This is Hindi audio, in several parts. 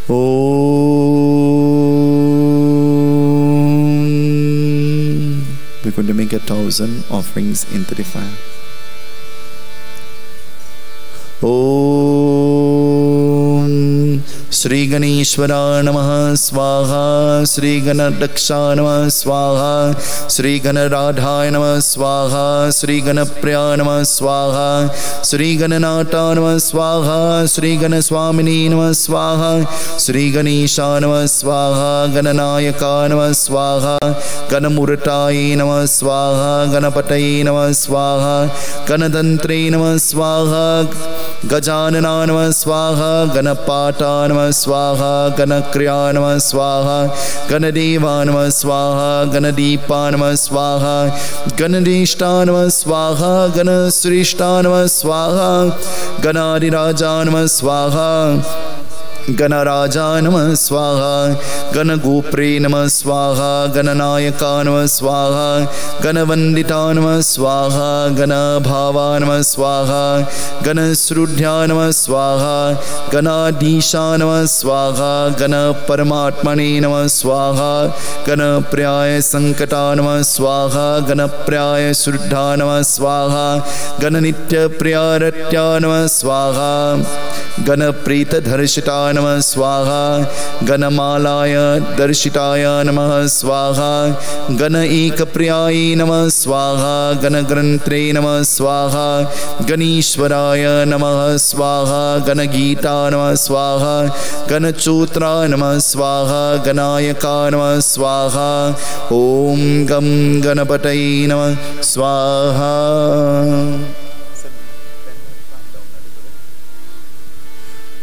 We're going to make 1,000 offerings into the fire. Shri Ganeshwara Namaha Swaha, Shri Ganadaksha Namaha Swaha, Shri Ganaradhaya Namaha Swaha, Shri Ganapriya Namaha Swaha, Shri Gananata Namaha Swaha, Shri Ganaswamini Namaha Swaha, Shri Ganesha Namaha Swaha, Gananayaka Namaha Swaha, Ganamurtai Namaha Swaha, Ganapatayi Namaha Swaha, Ganadantri Namaha Swaha, Gajanana Namaha Swaha, Ganapata Namaha Swaha, Ganakriya Namaha Swaha, Ganadeva Namaha Swaha, Ganadipa Namaha Swaha, Ganadishta Namaha Swaha, Ganasrishta Namaha Swaha, Ganadiraja Namaha Swaha, Ganaraja Namaha Swaha, Ganagopre Namaha Swaha, Gananayaka Namaha Swaha, Ganavandita Namaha Swaha, Ganabhava Namaha Swaha, Ganasrudhya Namaha Swaha, Ganadisha Namaha Swaha, Ganaparamatmane Namaha Swaha, Ganapriyaya Sankata Namaha Swaha, Ganapriyaya Sruddha Namaha Swaha, Gananitya Priyaratya Namaha Swaha, Ganaprita Dharshita Namaha Swaha, Ganamalaya Darshitaya Namaha Swaha, Gana Ekapriyayi Namaha Swaha, Ganagrantre Namaha Swaha, Ganishwaraya Namaha Swaha, Ganagita Namaha Swaha, Ganachotra Namaha Swaha, Ganayaka Namaha Swaha, Om Gam Ganapatayi Namaha Swaha.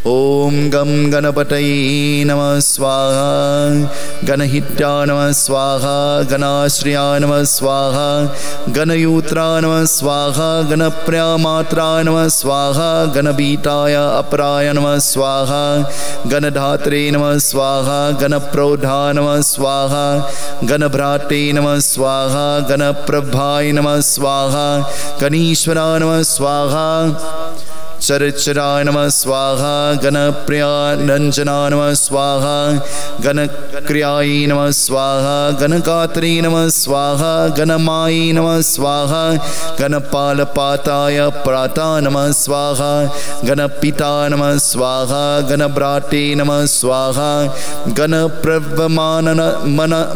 Om Gam Ganapatayi Namaha Swaha, Ganahitya Namaha Swaha, Ganashriya Namaha Swaha, Ganayutra Namaha Swaha, Ganapriya Matra Namaha Swaha, Ganabitaya Aparaya Namaha Swaha, Ganadhatre Namaha Swaha, Ganaprodha Namaha Swaha, Ganabhrate Namaha Swaha, Ganaprabhaya Namaha Swaha, Ganishwara Namaha Swaha, Charachara Namaha Swaha, Ganapriya Nanjana Namaha Swaha, Ganakriyayi Namaha Swaha, Ganakatri Namaha Swaha, Ganamayi Namaha Swaha, Ganapalapataya Prata Namaha Swaha, Ganapita Namaha Swaha, Ganabrate Namaha Swaha, Ganapravamana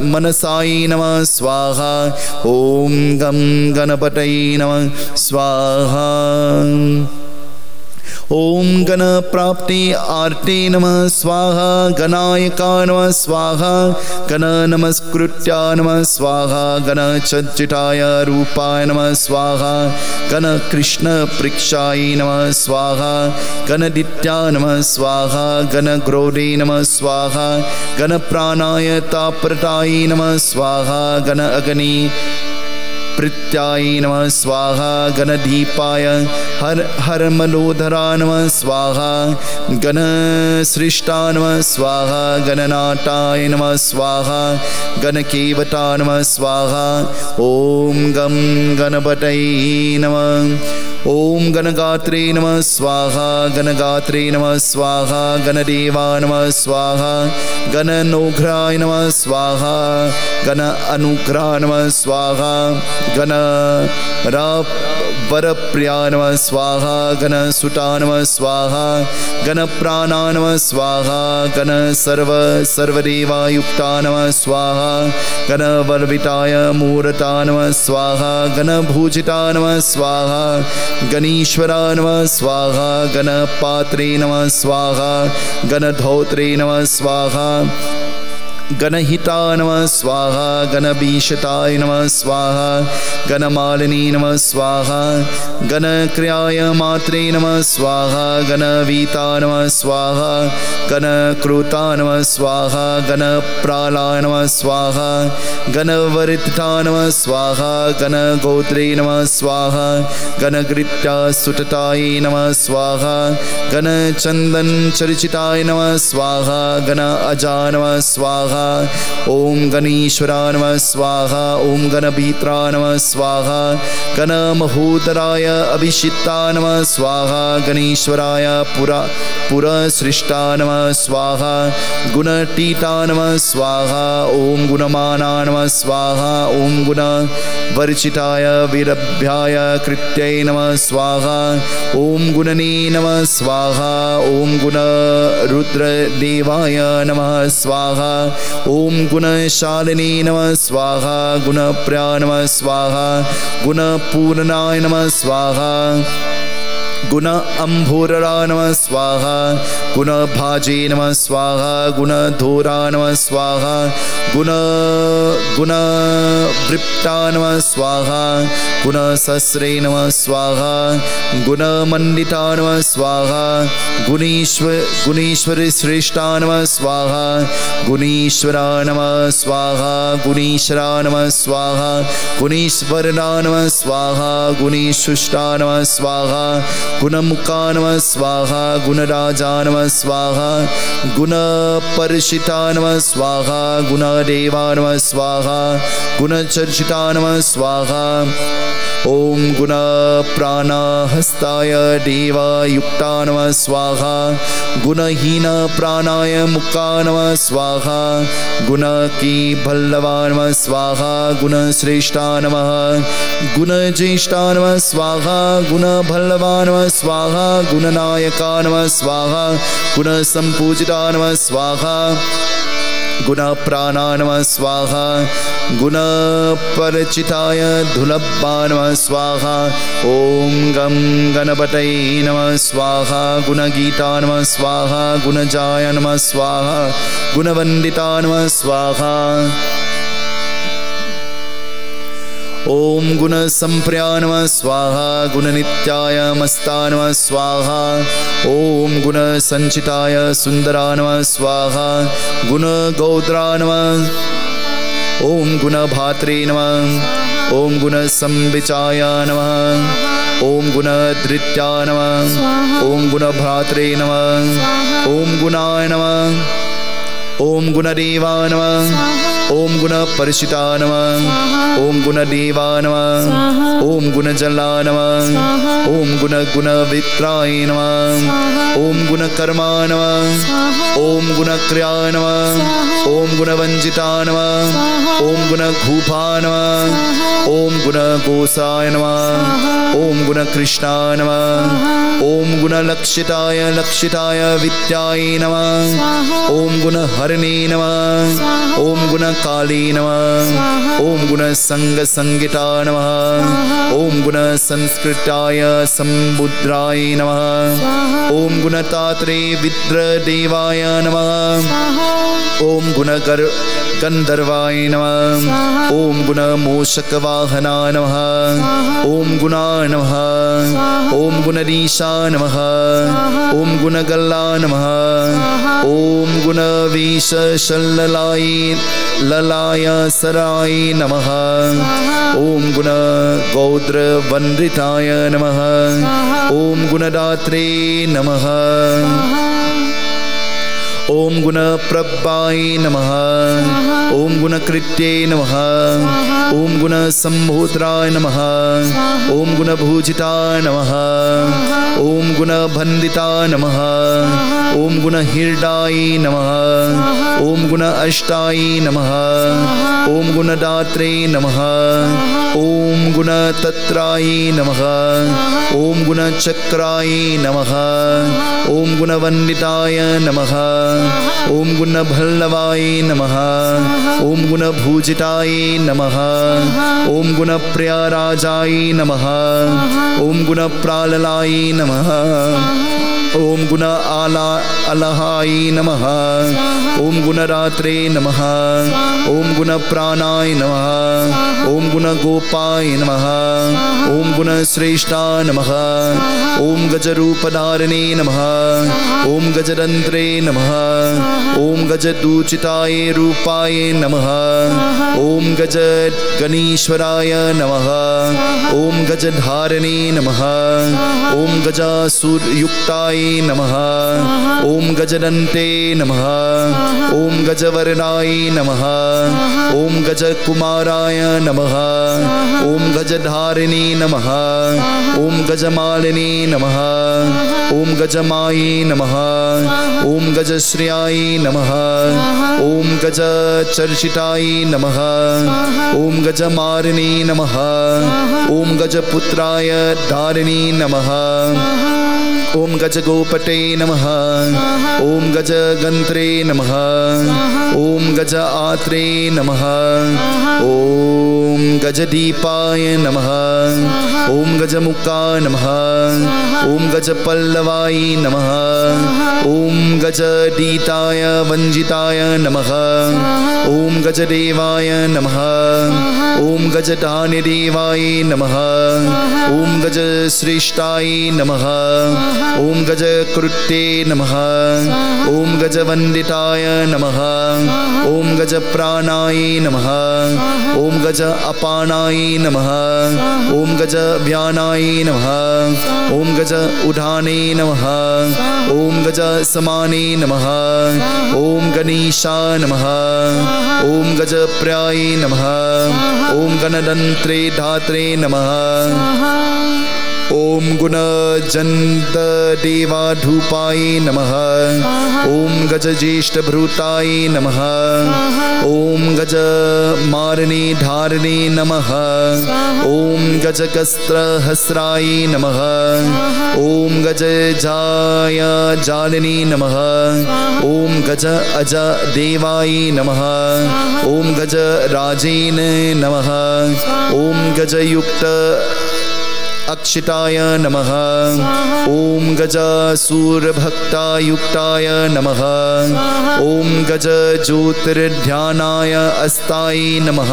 Manasayi Namaha Swaha, Om Gam Ganapatayi Namaha Swaha. Om Gana Prapti Arti Namaha Swaha, Ganayaka Namaha Swaha, Gana Namaskritya Namaha Swaha, Gana Chachitaya Rupaya Namaha Swaha, Gana Krishna Prikshayi Namaha Swaha, Gana Ditya Namaha Swaha, Gana Grode Namaha Swaha, Gana Pranaya Tapratayi Namaha Swaha, Gana Agani Prityayi Namaha Swaha, Ganadhipaya Harmalodhara Namaha Swaha, Ganasrishta Namaha Swaha, Gananataya Namaha Swaha, Ganakevata Namaha Swaha, Om Gam Ganapatayi Namaha, Om Ganagatre Namaha Swaha, Ganagatre Namaha Swaha, Ganadeva Namaha Swaha, Gananoghra Namaha Swaha, Gana Anugra Namaha Swaha, Gana Varapriya Namaha Swaha, Gana Suta Namaha Swaha, Gana Prana Namaha Swaha, Gana Sarvadeva Yukta Namaha Swaha, Gana Varvitaya Murata Namaha Swaha, Gana Bhujita Namaha Swaha, Ganishwara Namaha Swaha, Gana Patre Namaha Swaha, Gana Dhautre Namaha Swaha, Ganahita Namaha Swaha, Ganabhishataya Namaha Swaha, Ganamalini Namaha Swaha, Ganakriyaya Matre Namaha Swaha, Ganavita Namaha Swaha, Ganakruta Namaha Swaha, Ganaprala Namaha Swaha, Ganavaritita Namaha Swaha, Ganagotre Namaha Swaha, Ganagritya Sutatayi Namaha Swaha, Ganachandan Charichitayi Namaha Swaha, Gana Aja Namaha Swaha, स्वाहा ओम गणेश्वराय नमः स्वाहा ओम गणभीत्राय नमः स्वाहा गणमहोदराय अभिषिक्ताय नमः स्वाहा गणेश्वराय पुरसृष्टाय नमः स्वाहा गुणटीताय नमः स्वाहा ओम गुणमानाय नमः स्वाहा ओम गुणवर्जिताय वीरभ्याय कृत्यै नमः स्वाहा ओम गुणने नमः स्वाहा ओम गुणरुद्रदेवाय नमः स्वाहा ओम गुणशालिनी नमः स्वाहा गुणप्रिया नमः स्वाहा गुणपूर्णाय नमः स्वाहा गुण अम्भोरराय नमः स्वाहा गुण भाजे नमः स्वाहा गुण धोरा नमः स्वाहा गुण वृप्ता नमः स्वाहा गुण सस्रे नमः स्वाहा गुण मंडिता नमः स्वाहा गुणेश्वर श्रेष्ठा नमः स्वाहा गुणेश्वरा नमः स्वाहा गुणेश्वरा नमः स्वाहा गुणेश्वरा नमः स्वाहा गुणेशुष्टा नमः स्वाहा गुणमुखा नमः स्वाहा गुणराजा नमः स्वाहा गुणपरिषिता नमः स्वाहा गुणदेवा नमः स्वाहा गुणचर्चिता नमः स्वाहा ओम गुण प्राणहस्ताय देवयुक्ता नमः स्वाहा गुणहीन प्राणाय मुक्ता नमः स्वाहा गुण की भल्लवा नमः स्वाहा गुण श्रेष्ठा नमः गुण ज्येष्ठा नमः स्वाहा गुण भल्लवा नमः स्वाहा गुणनायका नमः स्वाहा गुण संपूजिता नमः स्वाहा गुण प्राणा नमः स्वाहा गुण परिचिताय धुलभा नमः स्वाहा ओम गम गणपतये नमः स्वाहा गुण गीता नमः स्वाहा गुणजाय नमः स्वाहा गुणवंदिता नमः स्वाहा ओम गुण संप्रिया नमः स्वाहा गुण नित्याय मस्ता नमः स्वाहा ओम गुण संचिताय सुंदरा नमः स्वाहा गुण गौद्रा नमः ओम गुण भात्रे नमः ओम गुण संविचाय नमः ओम गुण धृत्या नमः ओम गुण भ्रात्रे नमः ओम गुणाय नमः ओम गुणदेवा नमः ओम गुण परिषिता नमः ओम गुणदेवा नमः ओम गुणजला नमः ओम गुणवित्राय नमः ओम गुणकर्मा नमः ओम गुणक्रिया नमः ओम गुणवंजिता नमः ओम गुणघूफा नमः ओम गुणगोसाय नमः ओम गुणकृष्णा नमः ओम गुणलक्षिताय विद्याय नमः ओम गुणहरणे नमः ओम गुणकाली नमः ओम गुणसंगसंगिता नमः ओम गुणसंस्कृताय संबुद्राय नमः ओम गुणतात्रे विद्रदेवाय नमः ओम गंधर्वाय नमः ओम गुणमोषकवाहनाय नमः ओम गुणाय नमः ओम गुणरीशा नमः ओम गुणगल्ला नमः ओम गुणवीशशल्ललाय ललाय सराय नमः ओम गुण गौद्रवंदिताय नमः ओम गुणदात्रे नमः ओम गुण प्रभाय नमः ओम गुणकृत्ये नमः ओम गुण संभूत्राय नमः ओम गुण भूजिताय नमः ओम गुण भंदिताय नमः ओम गुण हृदाय नमः ओम गुण अष्टाय नमः ओम गुण दात्रे नमः ओम गुण तत्राय नमः ओम गुण चक्राय नमः ओम गुण वंदिताय नमः ओम गुण भल्लवाय नमः ओम गुण भूजिताय नमः ओम गुण प्रियराजाय नमः ओम गुण प्राललाय नमः ओम गुण अलहाय नमः ओम गुण रात्रे नमः ओम गुण प्राणाय नमः ओम गुण गोपाय नमः ओम गुण श्रेष्ठा नमः ओम गजरूपधारिणे नमः ओम गजरंत्रे नमः ओम गजदूचिताय रूपाय नमः ओम गज गणेश्वराय नमः ओम गजधारिणे नमः ओम गजासुरयुक्ताय नमः। ॐ गजदन्ते नमः। ॐ गजवर्णाय नमः। ॐ गजकुमाराय नमः। ॐ गजधारिणी नमः। ॐ गजमालिनी नमः। ॐ गजमायै नमः। ॐ गजश्रियाय नमः। ॐ गजचर्चिताय नमः। ॐ गजमारिणी नमः। ॐ गजपुत्राय धारिणी नमः। ॐ गजगोपते नमः। ॐ गजगन्त्रे नमः। ॐ गज आत्रे नमः। ॐ गजदीपाय नमः। ॐ गजमुक्ता नमः। ॐ गजपल्लवाय नमः। ॐ गजदीताय वञ्जिताय नमः। ॐ गजदेवाय नमः। ॐ गजधान्यदेवाय नमः। ॐ गजश्रेष्ठाय नमः। ॐ गजकृत्ये नमः। ॐ गजवन्दिताय नमः। ॐ गजप्राणाय नमः। ॐ गज अपानाय नमः। ॐ गजव्यानाय नमः। ॐ गज उधाने नमः। ॐ गज समाने नमः। ॐ गणेशा नमः। ॐ गजप्राय नमः। ॐ गणदन्त्रे धात्रे नमः। ॐ गुणजन्तदेवाधूपाय नमः। ॐ गजज्येष्ठभृताय नमः। ॐ गजमारिणी धारिणी नमः। ॐ गजकस्त्रहस्राय नमः। ॐ गजजाय जालिनी नमः। ॐ गज अजदेवाय नमः। ॐ गजराजेन नमः। ॐ गजयुक्त अक्षिताय नमः। ॐ गजासूरभक्तायुक्ताय नमः। ॐ गजज्योतिर्ध्यानाय अस्ताय नमः।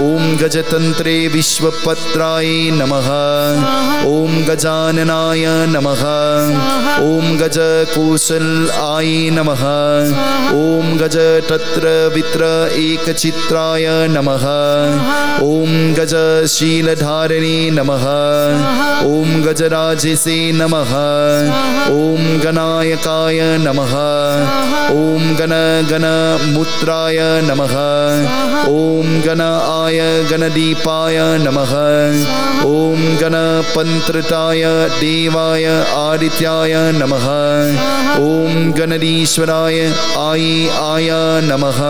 ॐ गजतन्त्रे विश्वपत्राय नमः। ॐ गजाननाय नमः। ॐ गजकौशलाय नमः। ॐ गजतत्रवित्र एकचित्राय नमः। ॐ गजशीलधारिणी नमः। ॐ गजराजसे नमः। ॐ गणायकाय नमः। ॐ गणगणमुत्राय नमः। ॐ गणाय गणदीपाय नमः। ॐ गणपन्त्रताय देवाय आदित्याय नमः। ॐ गणधीश्वराय आय नमः।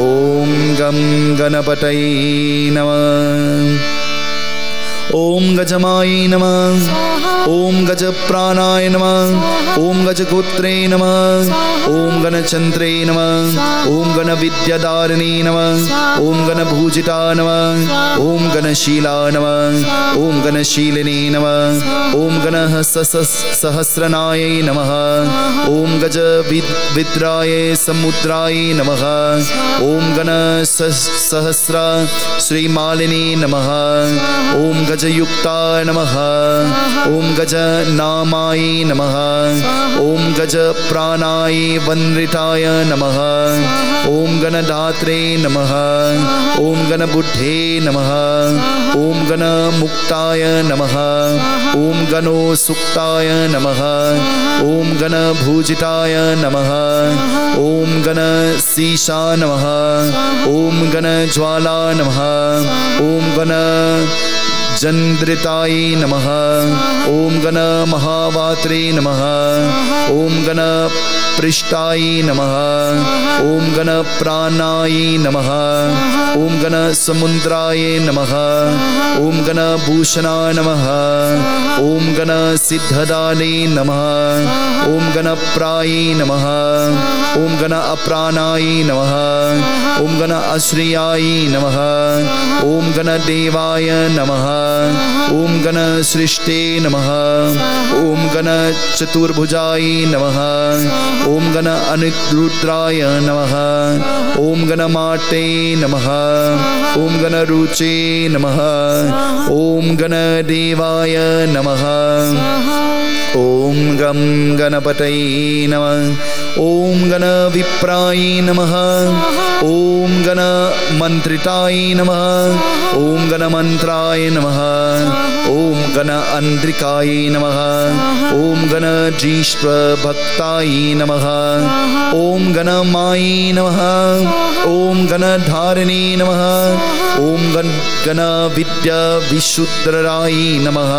ॐ गं गणपतये नमः। ॐ गजमायै नमः। ॐ गजप्राणाय नमः। ॐ गजगोत्रे नमः। ॐ गणचन्द्रे नमः। ॐ गणविद्याधारिणी नमः। ॐ गणभूजिता नमः। ॐ गणशीला नमः। ॐ गणशीलिनी नमः। ॐ गणसहस्रनाय नमः। ॐ गजविद्राय समुद्राय नमः। ॐ गणसहस्र श्रीमालिनी नमः। ॐ गजयुक्ता नमः। ॐ गजनामाय नमः। ॐ गजप्राणाय वन्दिताय नमः। ॐ गणधात्रे नमः। ॐ गणबुद्धे नमः। ॐ गणमुक्ताय नमः। ॐ गणोसुक्ताय नमः। ॐ गणभूजिताय नमः। ॐ गणशीशा नमः। ॐ गणज्वाला नमः। ॐ गण जन्द्रिताय नमः। ॐ गणमहावात्रे नमः। ॐ गणपृष्ठाय नमः। ॐ गणप्राणाय नमः। ॐ गणसमुद्राय नमः। ॐ गणभूषणाय नमः। ॐ गणसिद्धदाने नमः। ॐ गणप्राय नमः। ॐ गणाप्राणाय नमः। ॐ गणश्रियाय नमः। ॐ गणदेवाय नमः। ॐ गणसृष्टे नमः। ॐ गणचतुर्भुजाय नमः। ॐ गणानिरुद्राय नमः। ॐ गणमाटे नमः। ॐ गणरुचे नमः। ॐ गणदेवाय नमः। ॐ गं गणपतये नमः। ॐ गणविप्राय नमः ॐ गणमन्त्रिताय नमः ॐ गणमन्त्राय नमः ॐ गणअन्द्रिकाय नमः ॐ गणज्येष्ठभक्ताय नमः ॐ गणमाय नमः ॐ गणधारिणे नमः ॐ गणविद्याविशुद्धराय नमः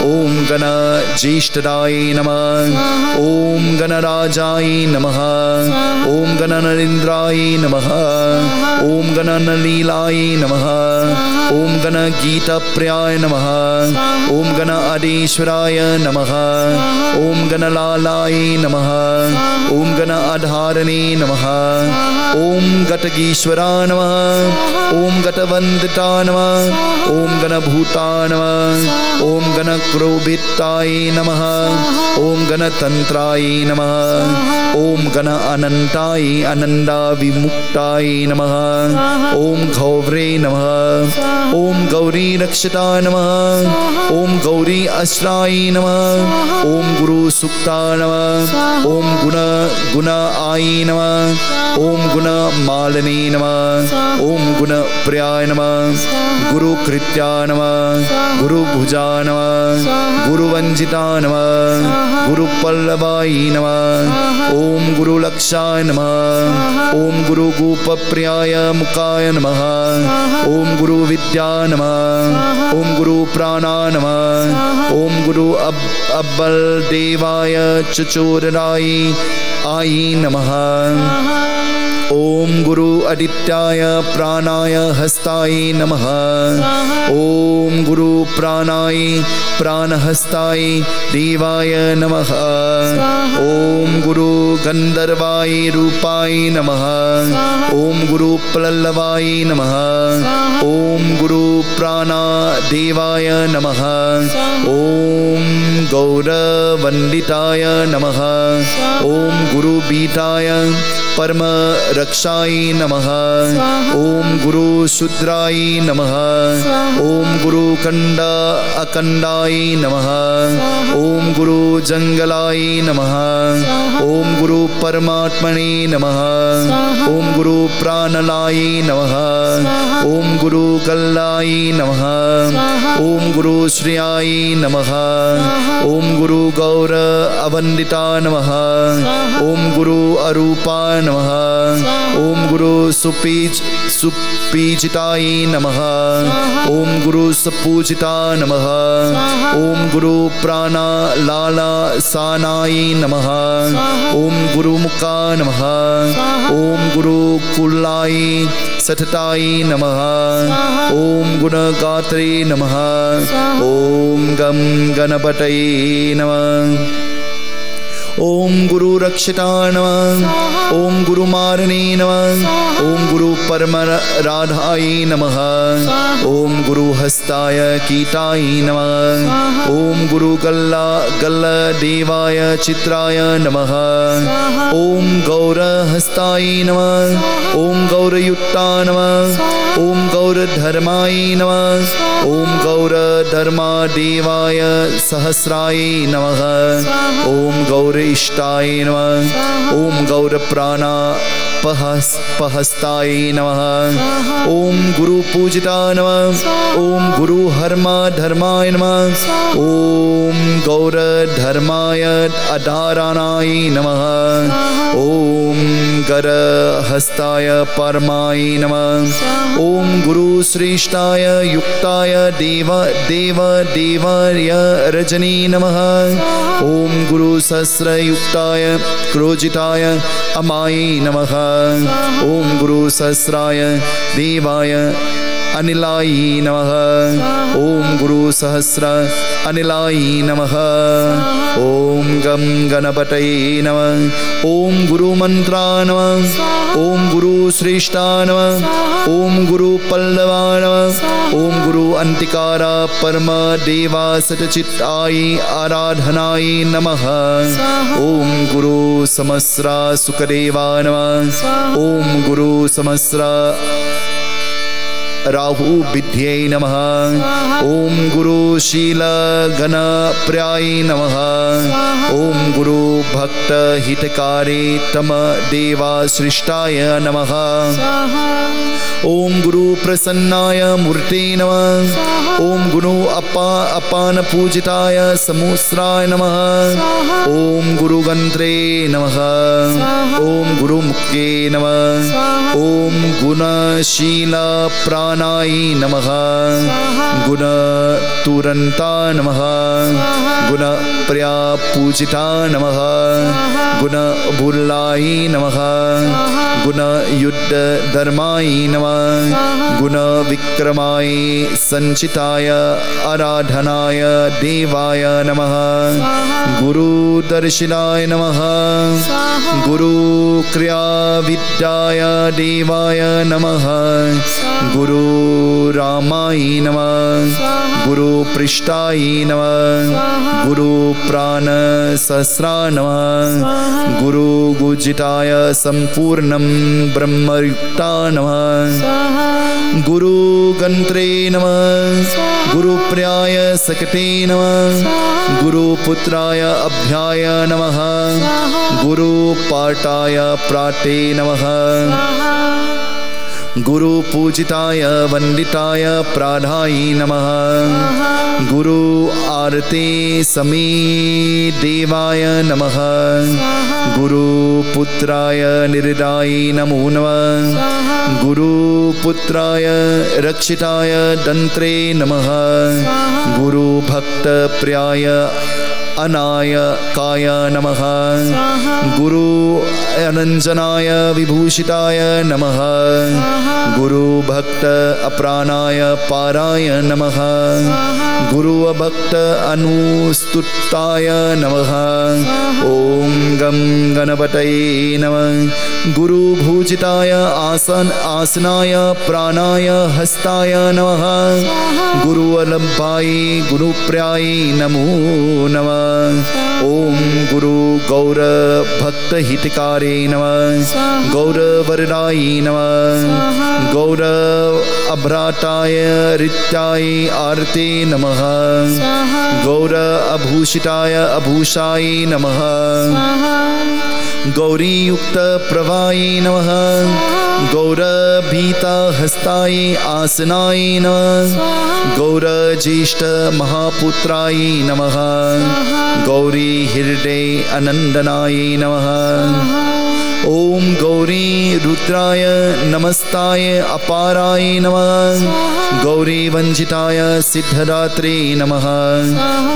ॐ गणज्येष्ठराय नमः ॐ गणराजाय नमः ॐ गणनरेन्द्राय नमः ॐ गणनलीलाय नमः ॐ गणगीतप्रियाय नमः ॐ गणअधीश्वराय नमः ॐ गणलालाय नमः ॐ गणअधारणे नमः ॐ गटगीश्वरा नमः ॐ गटवन्दिता नमः ॐ गणभूता नमः ॐ गणक्रोभिताय नमः ॐ गणतन्त्राय नमः ॐ गणअनन्ताय आनन्दाविमुक्ताय नमः ॐ गौरे नमः ॐ गौरी रक्षिता नमः ॐ गौरी अस्राय नमः ॐ गुरुसुक्ता नमः ॐ गुणाय नमः ॐ गुणमालिने नमः ॐ गुणप्रियाय नमः गुरुकृत्या नमः गुरुभुजा नमः गुरुवञ्जिता नमः गुरुपल्लवाय नमः ॐ गुरुलक्षाय नमः ॐ गुरुगोपप्रियाय मुखाय नमः ॐ गुरुविद्या नमः ॐ गुरुप्राणा नमः ॐ गुरु अब्बलदेवाय चचोराय आय नमः ॐ गुरु आदित्याय प्राणाय हस्ताय नमः ॐ गुरु प्राणाय प्राणहस्ताय देवाय नमः ॐ गुरु गंधर्वाय रूपाय नमः ॐ गुरु पल्लवाय नमः ॐ गुरु प्राणदेवाय नमः ॐ गौरवन्दिताय नमः ॐ गुरुबीताय परम रक्षाय नमः ॐ गुरु शुद्राय नमः ॐ गुरु खंड अखंडाय नमः ॐ गुरु जंगलाय नमः ॐ गुरु परमात्मने नमः ॐ गुरु प्राणलाय नमः ॐ गुरु गल्लाय नमः ॐ गुरु श्रियाय नमः ॐ गुरु गौर अवंदिता नमः ॐ गुरु अरूपा नमः ॐ गुरु सुपीजिताय नमः ॐ गुरु सपूजिता नमः ॐ गुरु प्राणलाला सानाय नमः ॐ गुरु मुका नमः ॐ गुरु कुलाय सतताय नमः ॐ गुणगात्रे नमः ॐ गं गणपतये नमः ॐ गुरु रक्षिता नमः ॐ गुरु मारणे नमः ॐ गुरु परमराधाय नमः ॐ गुरु हस्ताय कीटाय नमः ॐ गुरु गल्लदेवाय चित्राय नमः ॐ गौरहस्ताय नमः ॐ गौरयुक्ता नमः ॐ गौरधर्माय नमः ॐ गौरधर्मदेवाय सहस्राय नमः ॐ गौर इष्टाय नमः ॐ गौरप्राणापहस्ताय नमः ॐ गुरुपूजिता नमः ॐ गुरुहर्मधर्माय नमः ॐ गौरधर्माय अधारणाय नमः ॐ गरहस्ताय परमाय नमः ॐ गुरुश्रेष्ठाय युक्ताय देवाय रजनी नमः ॐ गुरु सहस्रयुक्ताय क्रोजिताय अमाय नमः ॐ गुरु सहस्राय देवाय अनिलाय नमः ॐ गुरु सहस्र अनिलाय नमः ॐ गं गणपतये नमः ॐ गुरु मंत्रा नमः ॐ गुरु श्रेष्ठा नमः ॐ गुरु पल्लवा नमः ॐ गुरु अंतिकारा परम देवा सतचित्ताय आराधनाय नमः ॐ गुरु समस्रा सुखदेवा नमः ॐ गुरु समस्रा राहु विद्यै नमः। ओम गुरु शील गणप्रियाय नमः। ओम गुरु भक्त हितकारी तम देवा सृष्टाय नमः। ओम गुरु प्रसन्नाय मूर्ते नमः। ओम गुरु अपान पूजिताय समुस्राय नमः। ओम गुरु गंत्रे नमः। ओम गुरु मुक्ते नमः। ओम गुणशील प्राणाय नमः। गुण तुरंता नमः। गुण प्रिया पूजिता नमः। गुण बुल्लाय नमः। गुण युद्ध धर्माय नमः। गुण विक्रमाय संचिताय आराधनाय देवाय नमः। गुरु दर्शनाय नमः। गुरु क्रिया विद्याय देवाय नमः। गुरु रामाय नमः। गुरु पृष्ठाय नमः। गुरु प्राण सहस्रा नमः। गुरु गुजिताय संपूर्णं ब्रह्मयुक्ता नमः। गुरु गंत्रे नमः। गुरु प्रियाय सकटे नमः। गुरु पुत्राय अभ्याय नमः। गुरु पाठाय प्राते नमः। गुरु पूजिताय वंदिताय प्राधाय नमः। गुरु आरते समे देवाय नमः। गुरु पुत्राय निर्दाय नमो नमः। गुरु पुत्राय रक्षिताय दंत्रे नमः। गुरु भक्त प्रियाय अनायकाय नमः। गुरु अनंजनाय विभूषिताय नमः। गुरु भक्त अप्राणाय पाराय नमः। गुरु भक्त अनुस्तुताय नमः। ओम गं गणपतये नमः। गुरु भूजिताय आसनाय प्राणाय हस्ताय नमः। गुरु अलंबाय गुरु प्रियाय नमो नमः। ओम गुरु गौर भक्त हितकारे नमः। गौर वरदाय नमः। गौर अभ्राताय रित्याय आरते नमः। गौर अभूषिताय अभूषाय नमः। गौरी युक्त प्रभाय नमः। गौर भीता हस्ताय आसनाय नमः। गौर ज्येष्ठ महापुत्राय नमः। गौरी हृदय अनंदनाय नमः। ओम गौरी रुद्राय नमस्ताय अपाराय नमः। गौरी वंजिताय सिद्धदात्रे नमः।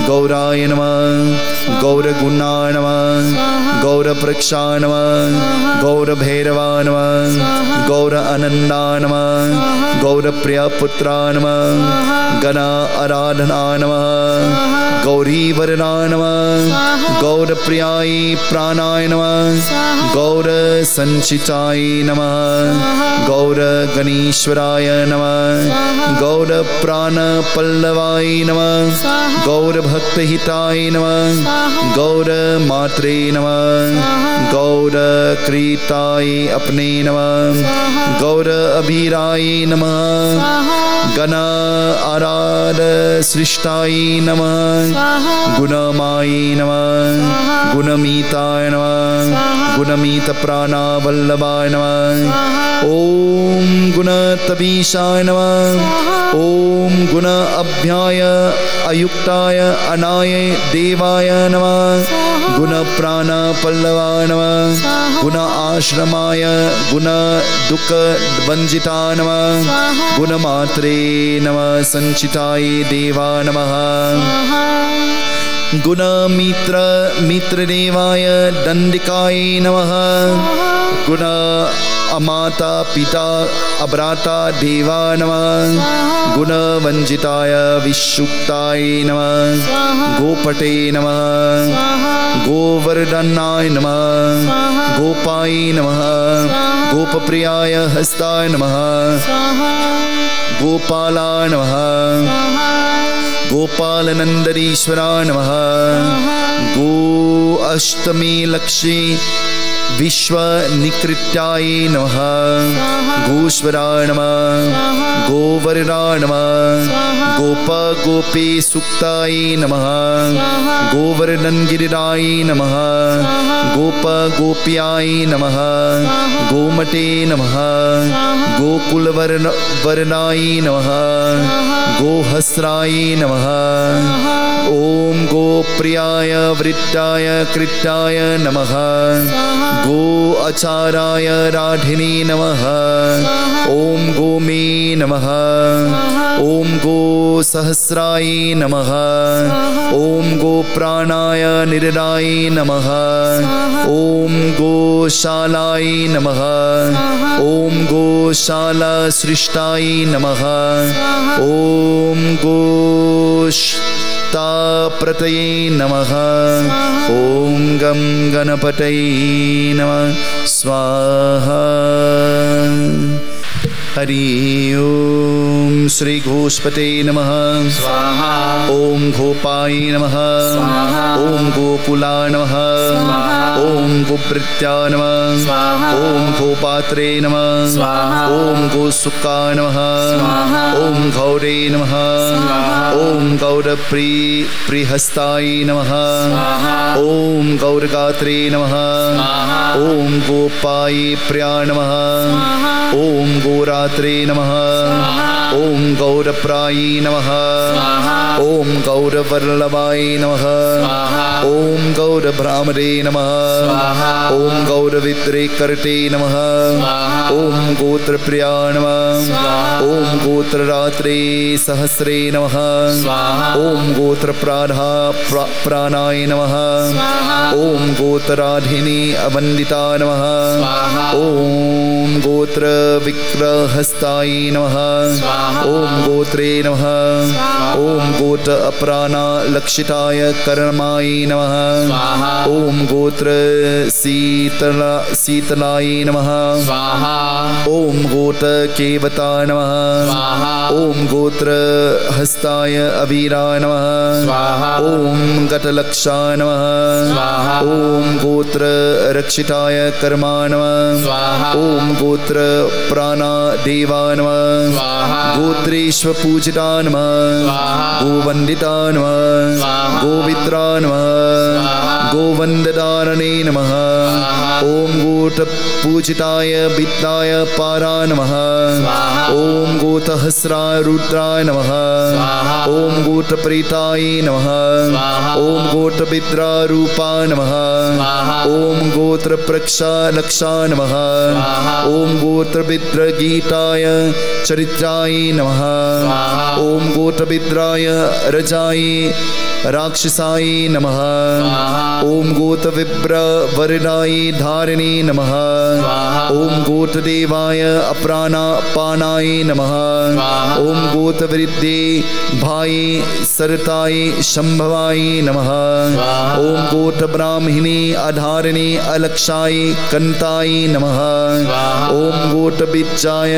गौराय नमः। गौर गुणा नमः। गौर प्रक्षा नमः। गौर भैरवा नमः। गौर आनंदा नमः। गौर प्रिया पुत्रा नमः। गण आराधना नमः। गौरी वरना नमः। गौर प्रियाय प्राणाय नमः। गौर संचिताय नमः। गौर गणेश्वराय नमः। गौर प्राण पल्लवाय नमः। गौर भक्त हिताय नमः। गौर मात्रे नमः। गौर क्रीताय अपने नमः। गौर अभिराय नमः। गण आराध सृष्टाय नमः। गुणमाय नमः। गुणमीताय नमः। गुणमीत प्राणा वल्लभाय नमः। ओम गुण तबीशाय नमः। ओम गुण अभ्याय अयुक्ताय अनाय देवाय नमः। गुण प्राण पल्लवाय नमः। गुण आश्रमाय गुण दुख वंजिता नमः। गुण मात्रे नमः। संचिताय देवा नमः। गुण मित्र देवाय दंडिकाय नमः। गुण अमाता पिता अभ्राता देवा नमः। गुण वंजिताय विशुक्ताय नमः। गोपटे नमः। गोवर्धनाय नमः। गोपाय नमः। गोपप्रियाय हस्ताय नमः। गोपालाय नमः। गोपालनंदरीश्वराय नमः। गो अष्टमी लक्ष्मी विश्वनिकृत्याय नमः गोश्वराय नमः गोवर्णाय नमः गोपगोपी सुक्ताय नमः गोवर्धनगिरिराय नमः गोपगोप्याय नमः गोमते नमः गोकुलवर्णाय नमः गोहस्राय नमः ओम गोप्रियाय वृत्ताय कृत्याय नमः गो आचाराय राधिनी नमः ओम गोमे नमः ओम गो सहस्राय नमः ओम गो प्राणाय निरराय नमः ओम गोशालाय नमः ओम गोशाला सृष्टाय नमः ओम गोष्ताप्रतये नमः ओम गं गणपतये नमः स्वाहा हरि ओम श्री घोषपते नमः स्वाहा ओम गोपाय नमः स्वाहा ओम गोकुला नमः स्वाहा ओम गोप्रित्या नमः स्वाहा ओम गोपात्रे नमः स्वाहा ओम गोसुका नमः स्वाहा ओम गौरे नमः स्वाहा ओम गौरप्रिहस्ताय नमः स्वाहा ओम गौरगात्रे नमः स्वाहा ओम गोपाय प्रिया नमः ओम गोरात्रे नमः ओम गौरप्राय नमः ओम गौरवल्लभाय नमः ओम गौरभ्रामरे नमः ओम गौरविद्रेकर्ते नमः ओम गोत्रप्रिया नमः ओम गोत्ररात्रे सहस्रे नमः ओम गोत्रप्राणाय नमः ओम गोत्रराधिनी अवन्दिता नमः ओम गोत्र विग्रहस्ताय नमः ओम गोत्रे नमः ओम गोत्र अप्राणा लक्षिताय कर्माय नमः ओम गोत्र शीतलाय नमः ओम गोत्र केवता नमः ओम गोत्र हस्ताय अवीराय नमः ओम गतलक्षा नमः ओम गोत्र रक्षिताय कर्मा नमः ओम गोत्र प्राणा देवा नमः गोत्रेश्व पूजिता नमः गोवंदिता नमः गोवित्रा नमः गोवंददारणे नमः ओम गोट पूजिताय विद्याय पारा नमः ओम गोतहस्राय रुद्राय नमः ओम गोत्रप्रीताय नमः ओम गोत्रविद्रा रूपा नमः ओम गोत्रप्रक्षा लक्षा नमः ओम गोत्रविद्रगीताय चरित्राय नमः ओम गोत्रविद्राय रजाय राक्षसाय नमः ओम गोत्रविभ्रवरदाय धारिणे नमः ओम गोत्रदेवाय अप्राणापानाय नमः ओम गोत्रवृद्धे भाय सरताय शंभवाय नमः ओम गोत्रब्राह्मणे अधारिणे अलक्षाय कंताय नमः ओम गोत्रबीजाय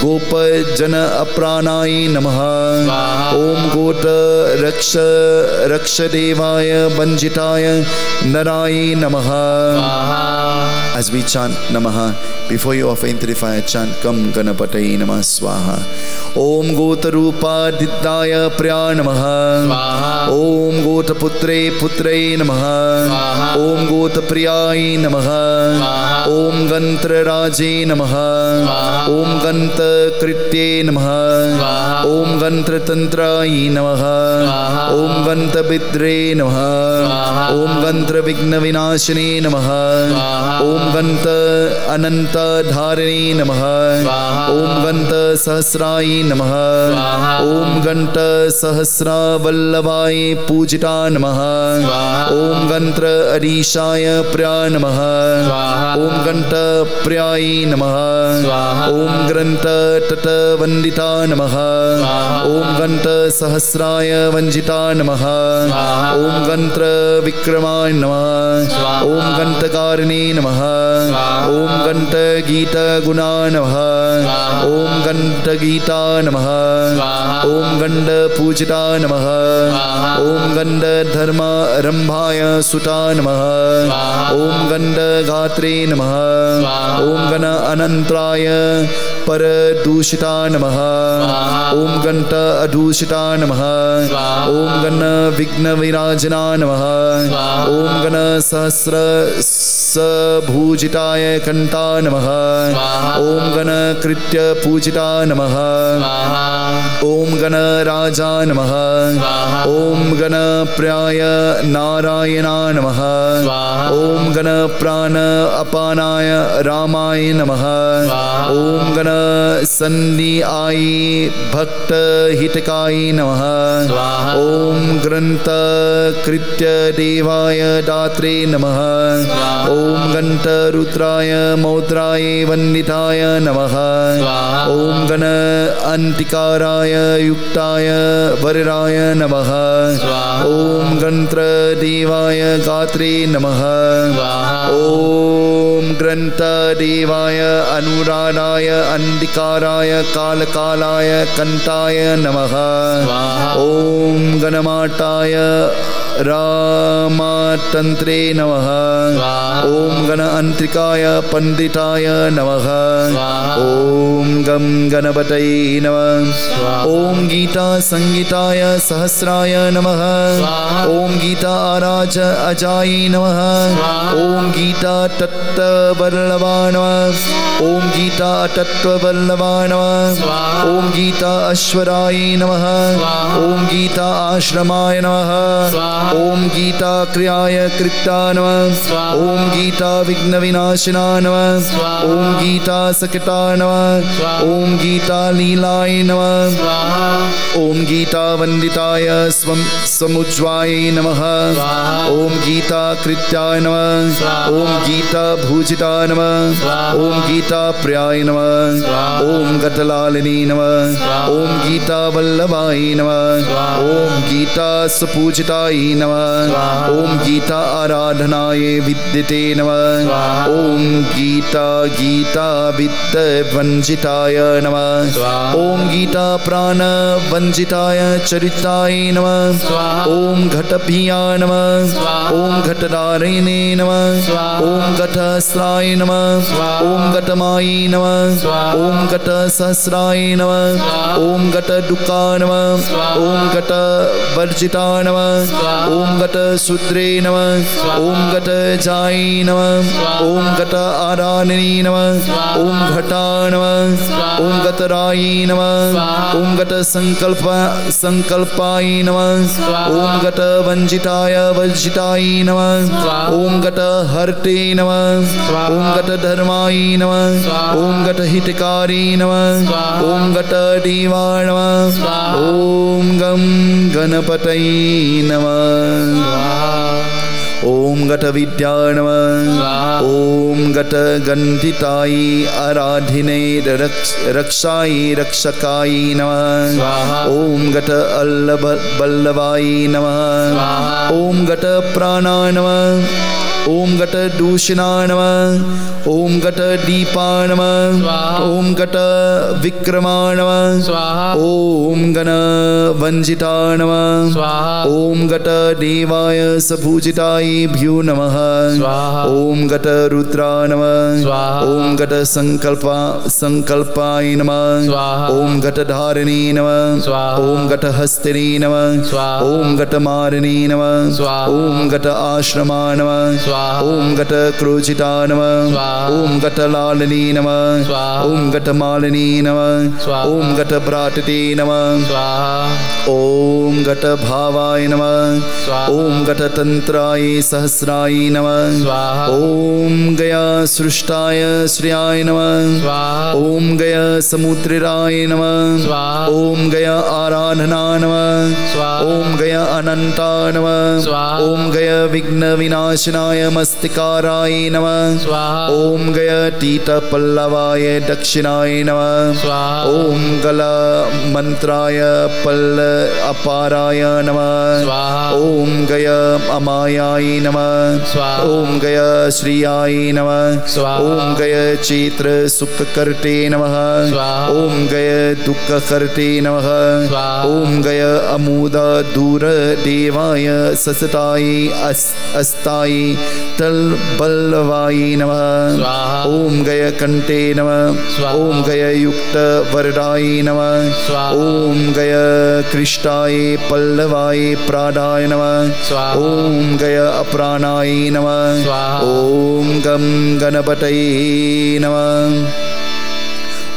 गोपजन अप्राणाय नमः ओम गोत्र रक्षदेवाय वंजिताय नराय नमः. As we chant Namaha, before you offer into the fire, chant Kam Ganapataye Namah Swaha. Om Gotarupaditaya Priya Namaha. Om Gotaputre Putre Namaha. Om Gotapriyaye Namaha. Om Gantra Raje Namaha. Om Ganta Kritye Namaha. Om Gantra Tantraye Namaha. Om Ganta Bidre Namaha. Om Gantra Vigna Vinashine Namaha. Om Ganta Ananta Dharine Namaha. Om Ganta Sahasraye Namaha. Om Ganta Sahasra Vallabhaye Pujita Namaha. Om Gantra Adishaya Priya Namaha. Om Ganta Priyaye Namaha. Om Granta Tata Vandita Namaha. Om Ganta Sahasraya Vanjita Namaha. Om Gantra Vikrama गणेशाय नमः। ओम गंतकारिणे नमः। ओम गंतगीतगुणा नमः। ओम गंतगीता नमः। ओम गंडपूजिता नमः। ओम गंडधर्मारंभाय सुता नमः। ओम गंडगात्रे नमः। ओम गण अनंतराय परदूषिता नमः। ओम गंत अदूषिता नमः। ओम गण विघ्न विराजना नमः। ओम गण सहस्र सभूजिताय कंता नमः। ओम गण कृत्य पूजिता नमः। ओम गण राजा नमः। ओम गण प्रियाय नारायणा नमः। ओम गण प्राण अपानाय रामाय नमः। ओम गण संध्याय भक्त हितकाय नमः। ओम ग्रंथ कृत्य देवाय दात्रे नमः। ओम गंत रुद्राय मौद्राय वंदिताय नमः। ओम गण अंतिकाराय युक्ताय वरराय नमः। ओम गंत्र देवाय गात्रे नमः। ओम ग्रंथ देवाय अनुराधाय अंधिकाराय कालकालाय कंताय नमः। ओम गणमाताय रामतंत्रे नमः। ओम गण अंत्रिकाय पंडिताय नमः। ओम गम गणपतये नमः। ओम गीता संगीताय सहस्राय नमः। ओम गीता आराज अजाय नमः। ओम गीता तत्वल्लभा नमः। ओम गीता तत्वल्लभा नमः। ओम गीता अश्वराय नमः। ओम गीता आश्रमाय नमः। ओम गीता क्रियाय कृता नमः। ओम गीता विघ्न विनाशिना नमः। ओम गीता सकटा नमः। ओम गीता लीलाय नमः। ओम गीता वंदिताय समुज्ज्वाय नमः। ओम गीता कृत्याय नमः। ओम गीता भूजिता नमः। ओम गीता प्रियाय नमः। ओम गतलालिनी नमः। ओम गीता वल्लभाय नमः। ओम गीता सुपूजिताय नमः। ओम गीता आराधनाय विद्यते नमः। ओम गीता गीता विद्य वंजिताय नमः। ओम गीता प्राण वंजिताय चरिताय नमः। ओम घटभिया नमः। ओम घटधारिणे नमः। ओम घटस्राय नमः। ओम घटमाय नमः। ओम घट सहस्राय नमः। ओम घट दुःखा नमः। ओम घट वर्जिता नमः। ओम घट शूद्रे नमः। ओम घट जाय नमः। ओम घट आराधनी नमः। ओम घटा नमः। ओम घटराय नमः। ओम घट संकल्पाय नमः। ओम घट वंजिताय वर्जिताय नमः। ओम घट हर्ते नमः। ओम घट धर्माय नमः। ओम घट हितकारी नमः। ओम घट देवा नमः। ओम गम गणपतये नमः। ओम घट विद्या नमः। ओम घट गंधिताय आराधिने रक्षाय रक्षकाय नमः। ओम घट बल्लभाय नमः। ओम घट प्राणा नमः। ओम घट दूषणा नमः। ओम घट दीपा नमः। ओम घट विक्रमा नमः। ओम गण वंजिता नमः। ओम घट देवाय सभूजिताय भ्यो नमः। ओम घट रुद्रा नमः। ओम घट संकल्पाय नमः। ओम घट धारिणी नमः। ओम घट हस्तिनी नमः। ओम घट मारिणी नमः। ओम घट आश्रमा नमः। ओम घट क्रोचिता नमः। ओम घट लालिनी नमः। ओम घट मालिनी नमः। ओम घट भ्रातते नमः। ओम घट भावाय नमः। ओम घट तंत्राय सहस्राय नमः। ओम गया सृष्टाय श्रियाय नमः। ओम गया समुद्राय नमः। ओम गया आराधना नमः। ओम गया अनंता नमः। ओम गया विघ्न विनाशनाय मस्तिकाराय नमः स्वाहा ॐ गयतीतपल्लवाय दक्षिणाय नमः स्वाहा ॐ गलमन्त्राय पल्ल अपाराय नमः स्वाहा ॐ गय अमायाय नमः स्वाहा ॐ गय श्रियाय नमः स्वाहा ॐ गय चैत्र सुखकर्ते नमः स्वाहा ॐ गय दुःखकर्ते नमः स्वाहा ॐ गय अमूद दूर देवाय ससताय अस्ताय तलबल्लवाय नमः स्वाहा ॐ गय कंठे नमः स्वाहा ॐ गय युक्त वरदाय नमः स्वाहा ॐ गय कृष्टाय पल्लवाय प्राणाय नमः स्वाहा ॐ गय अप्राणाय नमः स्वाहा ॐ गं गणपतये नमः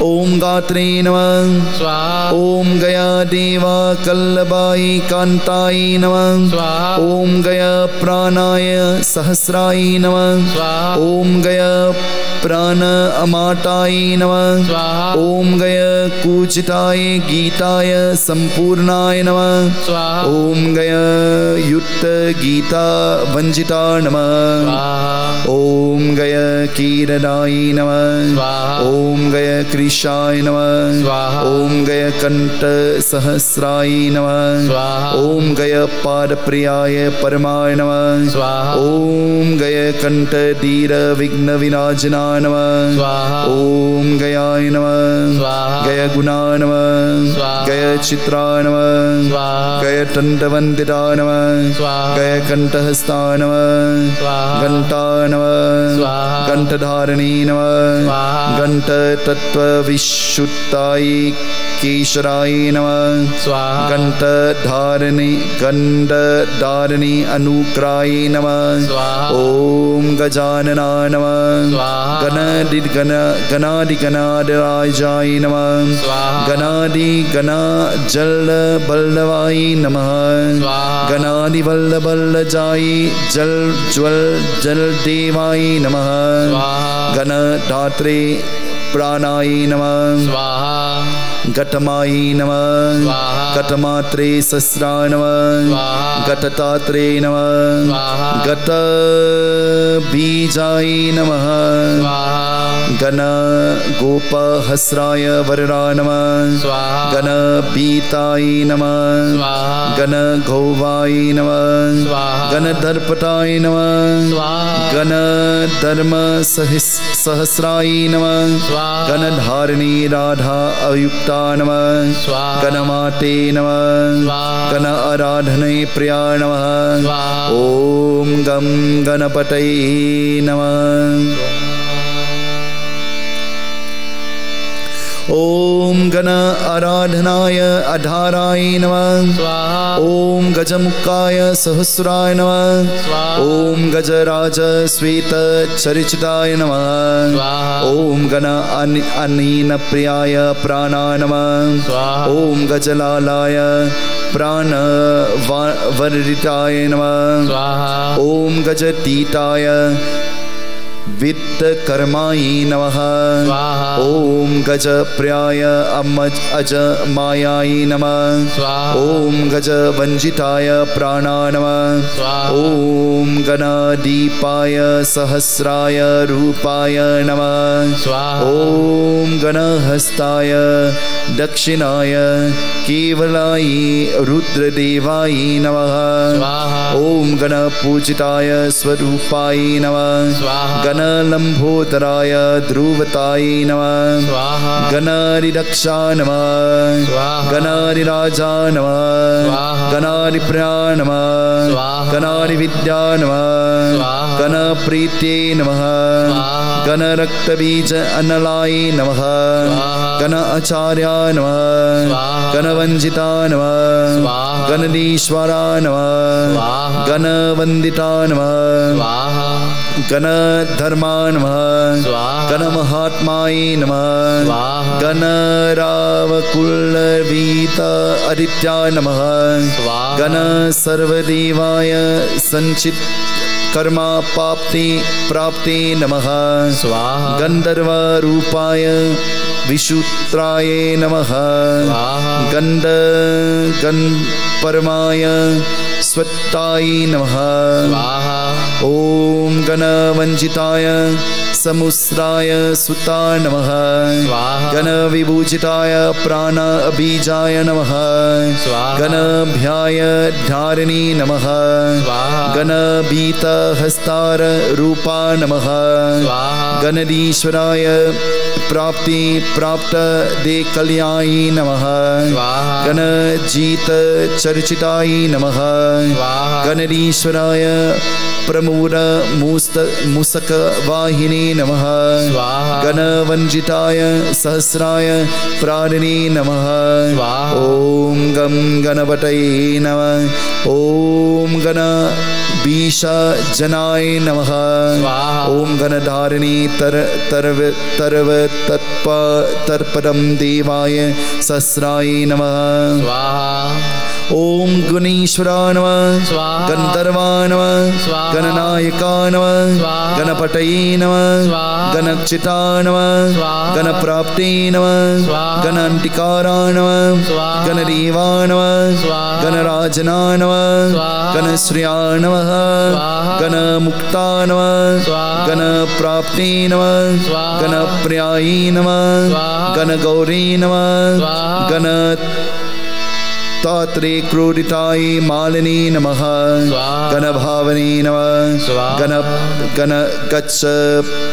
ॐ गात्रे नमः स्वाहा ॐ गया देवा कल्लबाय कान्ताय नमः स्वाहा ॐ गया प्राणाय सहस्राय नमः स्वाहा ॐ गया प्राण अमाताय नमः स्वाहा ॐ गय कूचिताय गीताय संपूर्णाय नमः स्वाहा ॐ गय युक्त गीता वंजिता नमः स्वाहा ॐ गय कीरणाय नमः स्वाहा ॐ गय कृशाय नमः स्वाहा ॐ गय कंठ सहस्राय नमः स्वाहा ॐ गय पादप्रियाय परमाय नमः स्वाहा ॐ गय कंठ धीर विघ्न विनाशनाय नमः स्वाहा ॐ गयाय नमः स्वाहा गय गुणा नमः स्वाहा गय चित्रा नमः स्वाहा गय दंडवंदिता नमः स्वाहा गय कंठहस्ता नमः स्वाहा घंटा नमः स्वाहा कंठधारिणी नमः स्वाहा घंट तत्व विशुद्धाय केशराय नमः स्वाहा गंडधारिणी अनुग्राय नमः स्वाहा ॐ गजानना नमः स्वाहा गणाधिगणाधिराजाय नमः स्वाहा गणाधिगणा जल बल्लवाय नमः स्वाहा गणाधिवल्लभल्लजाय जल ज्वल जल देवाय नमः स्वाहा गणधात्रे प्राणाय नमः स्वाहा घटमाय नमः स्वाहा घटमात्रे सहस्रा नमः स्वाहा घटतात्रे नमः स्वाहा घट बीजाय नमः स्वाहा गण गोपहस्राय वरदा नमः स्वाहा गण बीताय नमः स्वाहा गण गौवाय नमः स्वाहा गण दर्पताय नमः स्वाहा गण धर्म सहस्राय नमः स्वाहा गणधारिणी राधा अयुक्ता नमः स्वाहा गणमाते नमः स्वाहा गण आराधने प्रिया नमः स्वाहा ॐ गं गणपतये नमः ॐ गण आराधनाय अधाराय नमः स्वाहा ॐ गजमुखाय सहस्राय नमः स्वाहा ॐ गजराज श्वेत चरिचिताय नमः स्वाहा ॐ गण अनीन प्रियाय प्राणाय नमः स्वाहा ॐ गजलालाय प्राण वर्धिताय नमः स्वाहा ॐ गजतीताय वित्तकर्माय नमः स्वाहा ॐ गजप्रियाय अज मायाय नमः स्वाहा ॐ गजवंजिताय प्राणाय नमः स्वाहा ॐ गणदीपाय सहस्राय रूपाय नमः स्वाहा ॐ गणहस्ताय दक्षिणाय केवलाय रुद्रदेवाय नमः स्वाहा ॐ गणपूजिताय स्वरूपाय नमः स्वाहा गणलंबोदराय ध्रुवताय नमः स्वाहा गणाधिरक्षा नमः स्वाहा गणाधिराजा नमः स्वाहा गणाधिप्रिया नमः स्वाहा गणाधिविद्या नमः स्वाहा गणप्रीत्यै नमः स्वाहा गणरक्तबीज अनलाय नमः स्वाहा गण आचार्या नमः स्वाहा गणवंजिता नमः स्वाहा गणधीश्वरा नमः स्वाहा गणवंदिता नमः स्वाहा गणधर्मा नमः स्वाहा गणमहात्माय नमः स्वाहा गणरावकुलवीत आदित्या नमः स्वाहा गण सर्वदेवाय संचित कर्मा प्राप्ति नमः स्वाहा गंधर्व रूपाय विशुत्राय नमः स्वाहा गण परमाय स्वत्ताय नमः स्वाहा ॐ गणवञ्जिताय समुस्राय सुता नमः स्वाहा गणविभूजिताय प्राण अबीजाय नमः स्वाहा गणभ्याय धारिणी नमः स्वाहा गणभीतहस्तार रूपा नमः स्वाहा गणधीश्वराय प्राप्ति प्राप्त दे कल्याणी नमः स्वाहा गणजीत चर्चिताय नमः स्वाहा गणधीश्वराय प्रमूर मूसक वाहिनी नमः स्वाहा गणवञ्जिताय सहस्राय प्राणिने नमः स्वाहा ॐ गं गणपतये नमः ॐ गणबीजजनाय नमः स्वाहा ॐ गणधारिणी तरव तत्पदं देवाय सहस्राय नमः स्वाहा ॐ गुणेश्वरा नमः स्वाहा गन्धर्वा नमः स्वाहा गणनायका नमः स्वाहा गणपतये नमः स्वाहा गणचिता नमः स्वाहा गणप्राप्ते नमः स्वाहा गणान्तिकारा नमः स्वाहा गणदेवा नमः स्वाहा गणराजना नमः स्वाहा गणश्रिया नमः स्वाहा गणमुक्ता नमः स्वाहा गणप्राप्ते नमः स्वाहा गणप्रियायै नमः स्वाहा गणगौरी नमः स्वाहा गण तात्रे क्रोडिताय मालिनी नमः स्वाहा गणभावने नमः स्वाहा गण गच्छ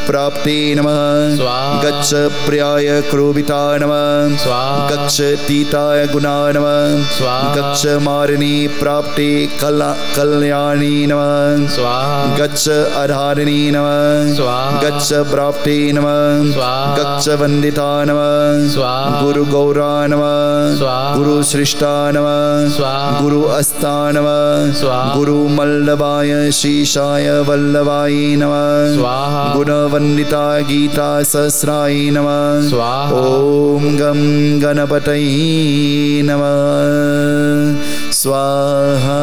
प्राप्ते नमः स्वाहा गच्छ प्रियाय क्रोबिता नमः स्वाहा गच्छ तीताय गुणा नमः स्वाहा गच्छ मारिणी प्राप्ते कल्याणी नमः स्वाहा गच्छ अधारिणी नमः स्वाहा गच्छ प्राप्ते नमः स्वाहा गच्छ वन्दिता नमः स्वाहा गुरुगौरा नमः स्वाहा गुरुश्रेष्ठा नमः स्वाहा गुरु अस्ता नमः स्वाहा गुरु मल्लभाय शीशाय वल्लभाय नमः स्वाहा गुणवन्दिता गीता सहस्राय नमः स्वाहा ॐ गं गणपतये नमः स्वाहा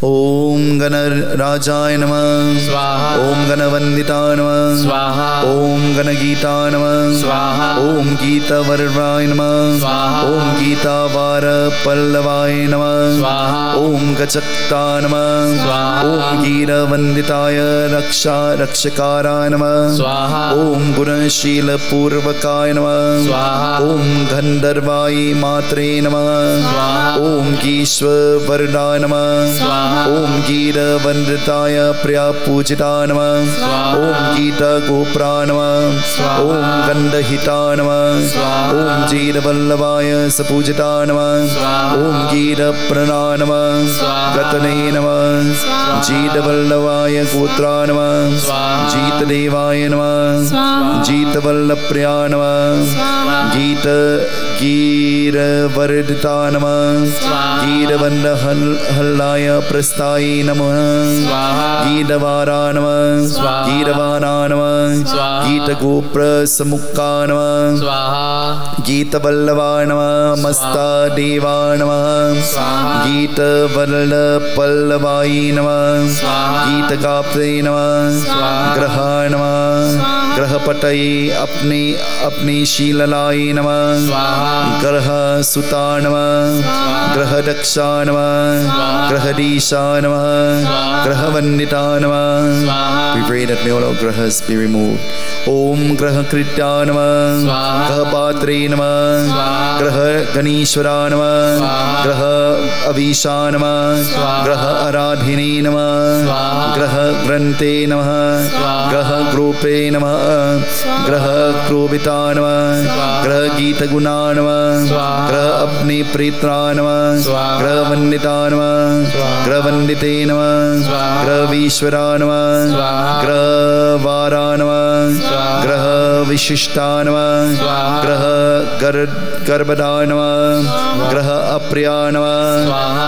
ॐ गणराजाय नमः स्वाहा ॐ गणवन्दिता नमः स्वाहा ॐ गणगीता नमः स्वाहा ॐ गीतवर्वाय नमः स्वाहा ॐ गीतावार पल्लवाय नमः स्वाहा ॐ गचक्ता नमः स्वाहा ॐ गीरवन्दिताय रक्षकाराय नमः स्वाहा ॐ गुणशीलपूर्वकाय नमः स्वाहा ॐ गन्धर्वाय मात्रे नमः स्वाहा ॐ गीश्वरवरदाय नमः स्वाहा ॐ गीरवन्दिताय प्रियपूजिता नमः स्वाहा ॐ गीतगोप्रा नमः स्वाहा ॐ गन्धहिता नमः स्वाहा ॐ जीरवल्लभाय सपूजिता नमः स्वाहा ॐ गीरप्रणा नमः स्वाहा रत्ने नमः स्वाहा जीतवल्लभाय गोत्रा नमः स्वाहा जीतदेवाय नमः स्वाहा जीतवल्लभप्रिया नमः स्वाहा गीरवर्धिता नमः स्वाहा गीरवन्नहल्लाय प्रस्थाय नमः स्वाहा गीतवारा नमः स्वाहा गीतवाना नमः स्वाहा गीतगोप्रसमुक्का नमः स्वाहा गीतवल्लभा नमः मस्ता देवा नमः स्वाहा गीतवल्लभपल्लवाय नमः स्वाहा गीतगाप्ते नमः स्वाहा ग्रह नमः ग्रहपतये अपने शीललाय नमः स्वाहा ग्रह सुता नमः ग्रहदक्षा नमः ग्रहदीशा नमः ग्रहवन्दिता नमः We pray that may all our grahas be removed. Om Graha Kritya Namah Swaha. Graha Patre Namah Swaha. Graha Ganishwara Namah Swaha. Graha Avisha Namah Swaha. Graha Aradhini Namah Swaha. Graha Grante Namah Swaha. Graha Grupe Namah Graha Krobita Namah Swaha. Graha Gita Guna Namah Swaha. Graha Apni Pritra Namah Swaha. Graha Vandita Namah Swaha. Graha Vandite Namah Swaha. Graha Vishwara Namah Swaha. Graha Vara Namah Swaha. Graha Vishishta Namah Swaha. Graha Garbhada Namah Swaha. Graha Apriya Namah Swaha.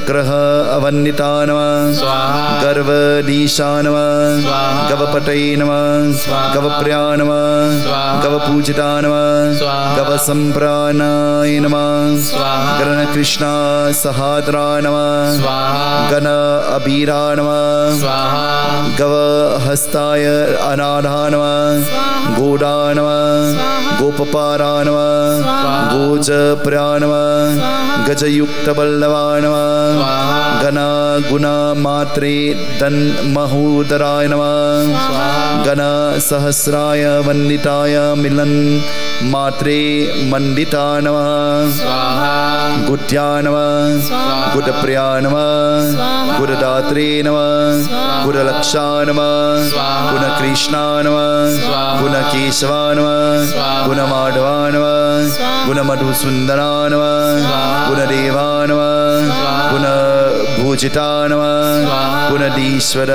Graha Avandita Namah Swaha. Garva Disha Namah Swaha. Gavapatai Namah Swaha. Gavapriya Namah Swaha. Gavapujita Namah Swaha. Gavasampranay Namah Swaha. Gana Krishna Sahadra Namah Swaha. Gana Abira Namah Swaha. गवहस्ताय अनाधा नमः गोडा नमः गोपपारा नमः गोजप्रिया नमः गजयुक्तबल्लवा नमः गणगुणमात्रे तन्महोदराय नमः गणसहस्राय वन्दिताय मिलन मात्रे मंडिता नमः गुड्या नमः गुडप्रिया नमः गुडदात्रे नमः गुडलक्षा नमः गुणकृष्णा नमः गुणकेशवा नमः गुणमाधवा नमः गुणमधुसुन्दरा नमः गुणदेवा नमः गुणभूजिता नमः गुणधीश्वर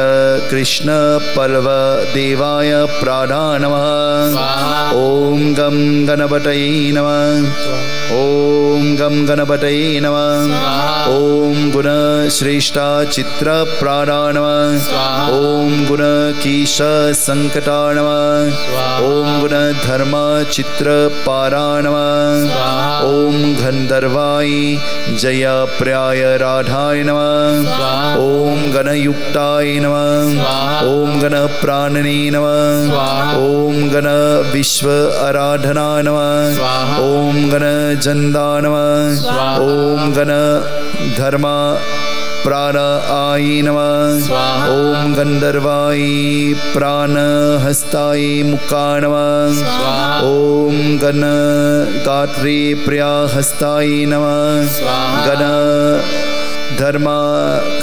कृष्ण पर्व देवाय प्राणा नमः ओम गम गणपतये नमः ओम गम गणपतये नमः ओम गुण श्रेष्ठा चित्र प्राणा नमः ओम गुण कीश संकटा नमः ओम गुण धर्म चित्र पारा नमः ओम गंधर्वाय जय प्रियाय राधाय नमः ओम गणयुक्ताय नमः ओम गण प्राणने नमः ओम गण विश्व आराधना नमः ओम गण जंदा नमः ओम गण धर्मा प्राण आय नमः ओम गंधर्वाय प्राण हस्ताय मुक्का नमः ओम गण गात्रे प्रिया हस्ताय नमः गण धर्मा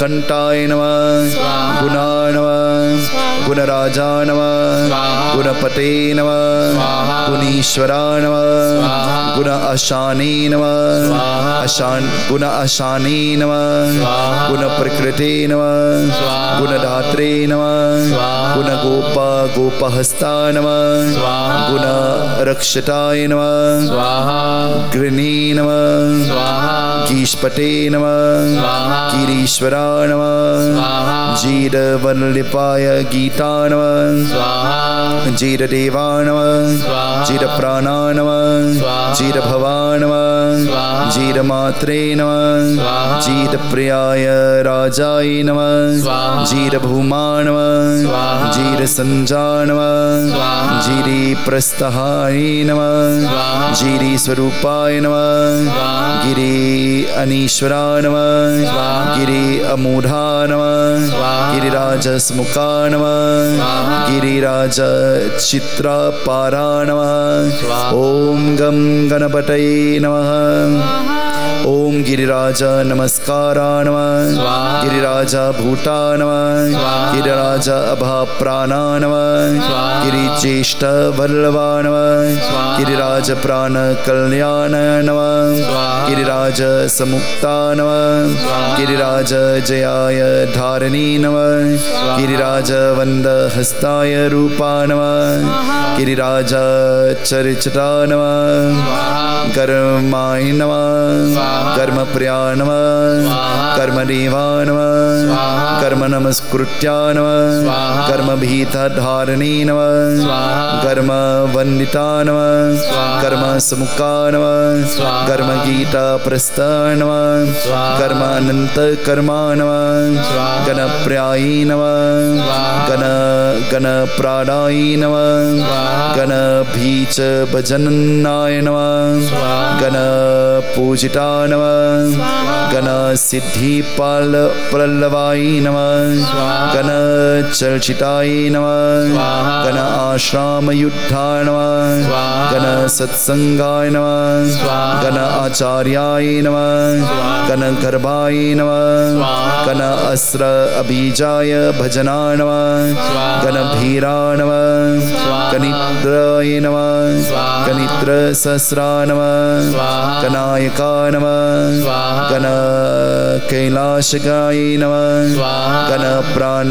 कंठाय नमः गुणा नमः गुणराजा नमः गुणपते नमः गुणीश्वरा नमः गुण अशाने नमः गुण अशाने नमः गुण प्रकृते नमः गुणदात्रे नमः गुण गोप गोपहस्ता नमः गुण रक्षताय नमः गृणी नमः गीष्पते नमः गिरीश्वरा नमः जीरवल्लिपाय गीता नमः जीरदेवा नमः जीरप्राणा नमः जीरभवा नमः जीरमात्रे नमः जीरप्रियाय राजाय नमः जीरभूमा नमः जीरसंजा नमः जीरिप्रस्थहाय नमः जीरिस्वरूपाय नमः गिरि अनीश्वरा नमः गिरि अमूढ़ा नमः गिरिराजस्मुखा नमः गिरिराज चित्रपारा नमः ओम गम गणपतये नमः ओम गिरिराज नमस्कारा नमः गिरिराज भूता नमः गिरिराज अभाप्राणा नमः गिरिज्येष्ठ वल्लभा नमः गिरिराज प्राण कल्याण नमः गिरिराज समुक्ता नमः गिरिराज जयाय धारिणी नमः गिरिराज वंद हस्ताय रूपा नमः गिरिराज चरिचता नमः कर्माय नमः कर्मप्रिया नमः कर्मदेवा नमः कर्म नमस्कृत्या नमः कर्मभीतधारिणी नमः कर्म वंदिता नमः कर्म समुक्ता नमः कर्म गीता प्रस्था नमः कर्म अनंत कर्मा नमः गणप्रियाय नमः गण प्राणाय नमः गण भीच भजनाय नमः गण पूजिता नमः गण सिद्धि प्रल्लवाय नमः गण चर्चिताय नमः गण आश्रम युद्धा नमः गण सत्संगाय नमः गण आचार्याय नमः गण गर्भाय नमः गण अस्त्र अबीजाय भजना नमः गण भीरा नमः गणित्राय नमः गणित्र सहस्रा नमः गणायका नमः गण कैलाशगाय नमः गण प्राण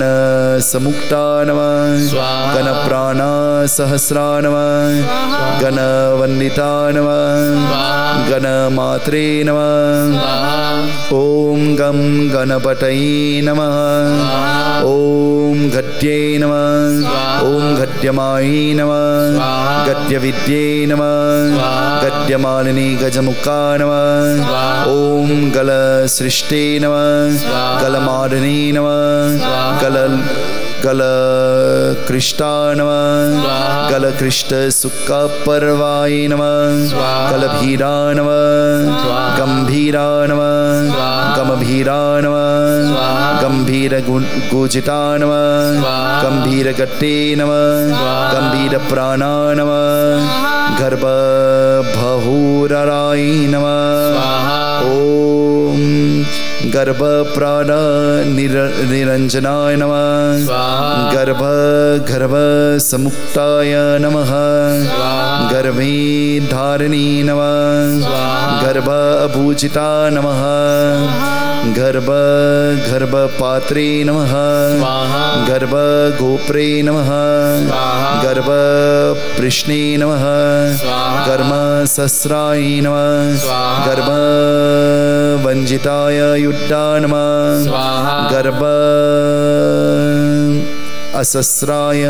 समुक्ता नमः गण प्राण सहस्रा नमः गण वंदिता नमः गण मात्रे नमः ओम गम गणपतये नमः ओम घट्ये नमः ओम घट्यमाय नमः गद्यविद्ये नमः गद्यमालिनी गजमुखा नमः ओम गल सृष्टे नमः गलमालिनी नमः गल गलकृष्टाय नमः गलकृष्टसुखपर्वाय नमः गलभीराय नमः गंभीराय नमः गमभीराय नमः गंभीरगूजिताय नमः गंभीरगट्टे नमः गंभीरप्राणाय नमः गर्भबहुराय नमः ओम गर्भप्राण निरंजनाय नमः गर्भसमुक्ताय नमः गर्भे धारिणी नमः गर्भभूजिता नमः गर्भपात्रे नमः गर्भगोप्रे नमः गर्भपृष्णे नमः गर्भसस्राय नमः गर्भवंजिताय युड्डा नमः गर्भ असस्राय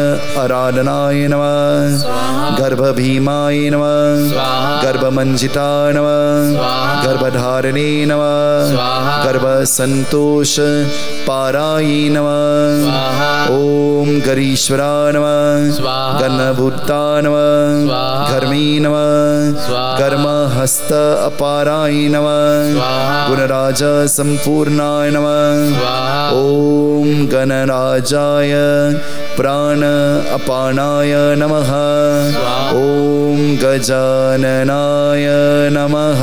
आराधनाय नमः गर्भभीमाय नमः गर्भमंजिताय नमः गर्भधारिणे नमः गर्भसंतोष पाराय नमः ओम गरीश्वराय नमः गणभूताय नमः घर्मी नमः कर्महस्त अपाराय नमः गुणराज संपूर्णाय नमः ओम गणराजाय प्राण अपानाय नमः ओम गजाननाय नमः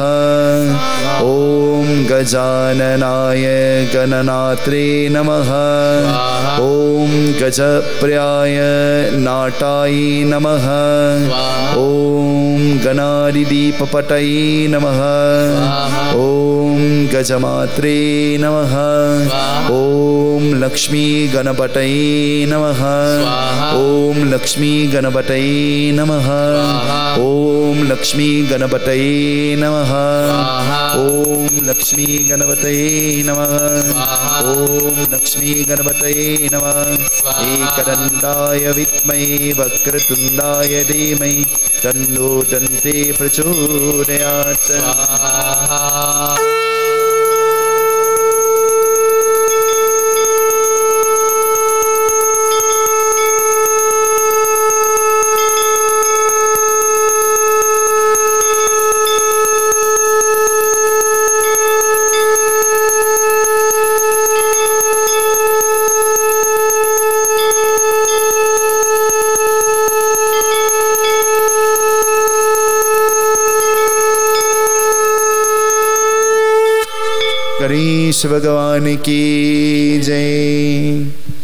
ओम गजाननाय गणनात्रे नमः ओम गजप्रियाय नाटाय नमः ओम गणादिदीपपटये नमः ओम गजमात्रे नमः ओम लक्ष्मी गणपतये नमः ओम लक्ष्मी गणपतये नमः ओम लक्ष्मी गणपतये नमः ओम लक्ष्मी गणपतये नमः ओम लक्ष्मी गणपतये नमः एकदन्ताय विद्महे वक्रतुण्डाय धीमहि तन्नो दन्ते प्रचोदयात् गणेश भगवान की जय।